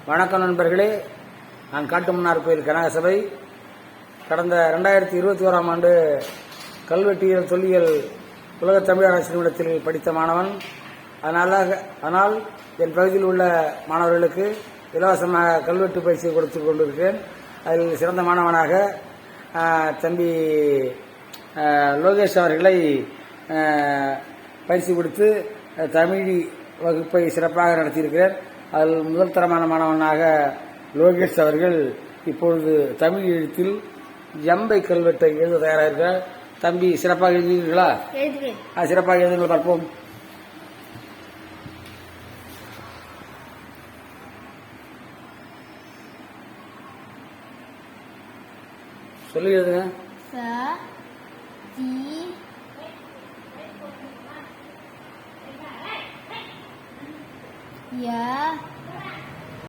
வணக்கம் நண்பர்களே. நான் காட்டுமன்னார் கோயில் கனக சபை கடந்த 2021ஆம் ஆண்டு கல்வெட்டியல் தொல்லியல் உலகத் தமிழ் அரசு நிறுவனத்தில் படித்த மாணவன். ஆனால் என் பகுதியில் உள்ள மாணவர்களுக்கு இலவசமாக கல்வெட்டு பயிற்சி கொடுத்து கொண்டிருக்கிறேன். அதில் சிறந்த மாணவனாக தம்பி லோகேஷ் அவர்களை பயிற்சி கொடுத்து தமிழ் வகுப்பை சிறப்பாக நடத்தியிருக்கிறேன். அதில் முதல் தரமான மாணவனாக லோகேஷ் அவர்கள் இப்பொழுது தமிழ் எழுத்தில் ஜம்பை கல்வெட்டை எழுத தயாராக இருக்கிறார். தம்பி, சிறப்பாக எழுதுவீர்களா? சிறப்பாக எழுதுங்கள் பார்ப்போம். சொல்லி எழுதுங்க. Yeah.